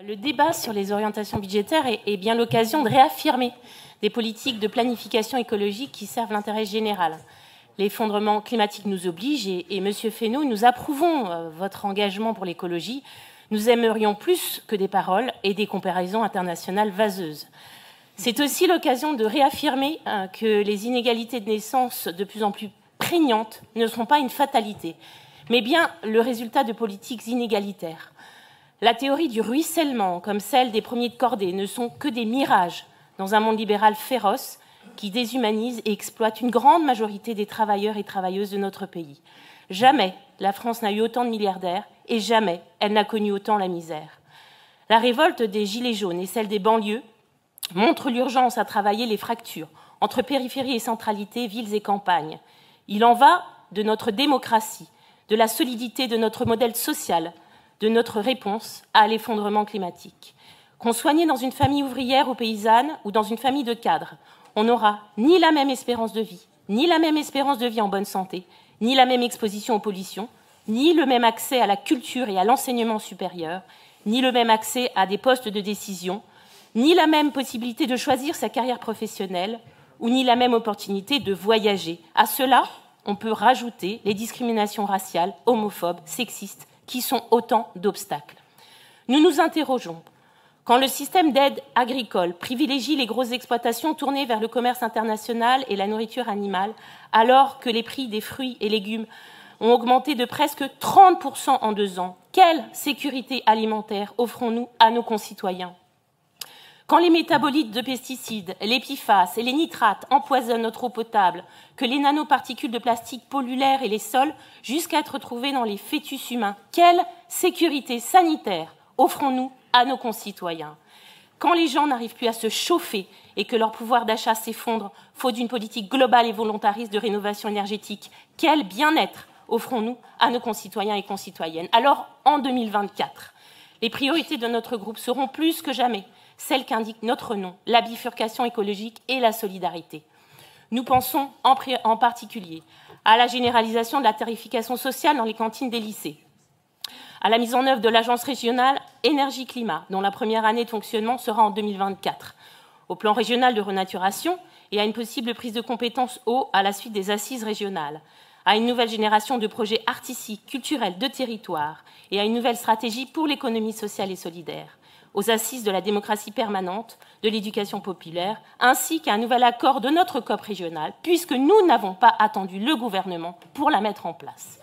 Le débat sur les orientations budgétaires est bien l'occasion de réaffirmer des politiques de planification écologique qui servent l'intérêt général. L'effondrement climatique nous oblige et Monsieur Fesneau, nous approuvons votre engagement pour l'écologie. Nous aimerions plus que des paroles et des comparaisons internationales vaseuses. C'est aussi l'occasion de réaffirmer que les inégalités de naissance de plus en plus prégnantes ne seront pas une fatalité, mais bien le résultat de politiques inégalitaires. La théorie du ruissellement, comme celle des premiers de cordée, ne sont que des mirages dans un monde libéral féroce qui déshumanise et exploite une grande majorité des travailleurs et travailleuses de notre pays. Jamais la France n'a eu autant de milliardaires et jamais elle n'a connu autant la misère. La révolte des Gilets jaunes et celle des banlieues montrent l'urgence à travailler les fractures entre périphérie et centralité, villes et campagnes. Il en va de notre démocratie, de la solidité de notre modèle social, de notre réponse à l'effondrement climatique. Qu'on soit né dans une famille ouvrière ou paysanne ou dans une famille de cadres, on n'aura ni la même espérance de vie, ni la même espérance de vie en bonne santé, ni la même exposition aux pollutions, ni le même accès à la culture et à l'enseignement supérieur, ni le même accès à des postes de décision, ni la même possibilité de choisir sa carrière professionnelle, ou ni la même opportunité de voyager. À cela, on peut rajouter les discriminations raciales, homophobes, sexistes, qui sont autant d'obstacles. Nous nous interrogeons. Quand le système d'aide agricole privilégie les grosses exploitations tournées vers le commerce international et la nourriture animale, alors que les prix des fruits et légumes ont augmenté de presque 30% en 2 ans, quelle sécurité alimentaire offrons-nous à nos concitoyens ? Quand les métabolites de pesticides, les PFAS et les nitrates empoisonnent notre eau potable, que les nanoparticules de plastique polluent l'air et les sols jusqu'à être retrouvées dans les fœtus humains, quelle sécurité sanitaire offrons-nous à nos concitoyens ? Quand les gens n'arrivent plus à se chauffer et que leur pouvoir d'achat s'effondre, faute d'une politique globale et volontariste de rénovation énergétique, quel bien-être offrons-nous à nos concitoyens et concitoyennes ? Alors, en 2024, les priorités de notre groupe seront plus que jamais celles qu'indique notre nom, la bifurcation écologique et la solidarité. Nous pensons en particulier à la généralisation de la tarification sociale dans les cantines des lycées, à la mise en œuvre de l'agence régionale énergie-climat, dont la première année de fonctionnement sera en 2024, au plan régional de renaturation et à une possible prise de compétences eau à la suite des assises régionales, à une nouvelle génération de projets artistiques, culturels, de territoire et à une nouvelle stratégie pour l'économie sociale et solidaire, aux assises de la démocratie permanente, de l'éducation populaire, ainsi qu'à un nouvel accord de notre COP régionale, puisque nous n'avons pas attendu le gouvernement pour la mettre en place.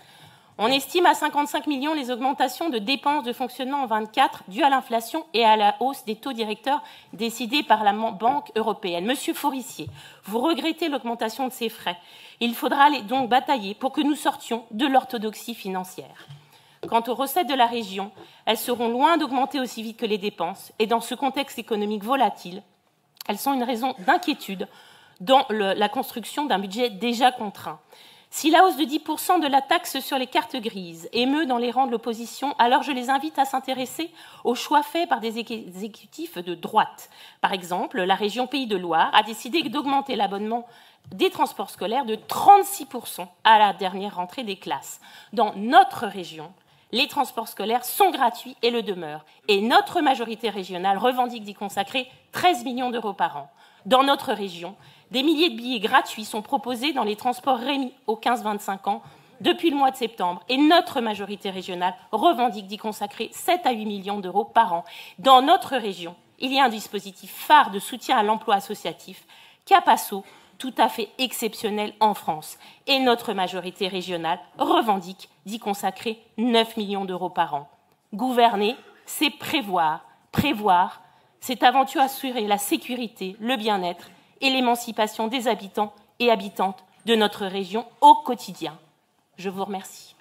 On estime à 55 millions les augmentations de dépenses de fonctionnement en 2024 dues à l'inflation et à la hausse des taux directeurs décidés par la Banque européenne. Monsieur Forissier, vous regrettez l'augmentation de ces frais. Il faudra donc batailler pour que nous sortions de l'orthodoxie financière. Quant aux recettes de la région, elles seront loin d'augmenter aussi vite que les dépenses. Et dans ce contexte économique volatile, elles sont une raison d'inquiétude dans la construction d'un budget déjà contraint. Si la hausse de 10% de la taxe sur les cartes grises émeut dans les rangs de l'opposition, alors je les invite à s'intéresser aux choix faits par des exécutifs de droite. Par exemple, la région Pays de Loire a décidé d'augmenter l'abonnement des transports scolaires de 36% à la dernière rentrée des classes. Dans notre région, les transports scolaires sont gratuits et le demeurent. Et notre majorité régionale revendique d'y consacrer 13 millions d'euros par an. Dans notre région, des milliers de billets gratuits sont proposés dans les transports Rémi aux 15-25 ans depuis le mois de septembre. Et notre majorité régionale revendique d'y consacrer 7 à 8 millions d'euros par an. Dans notre région, il y a un dispositif phare de soutien à l'emploi associatif, Capasso, tout à fait exceptionnel en France. Et notre majorité régionale revendique d'y consacrer 9 millions d'euros par an. Gouverner, c'est prévoir. Prévoir, c'est avant tout assurer la sécurité, le bien-être et l'émancipation des habitants et habitantes de notre région au quotidien. Je vous remercie.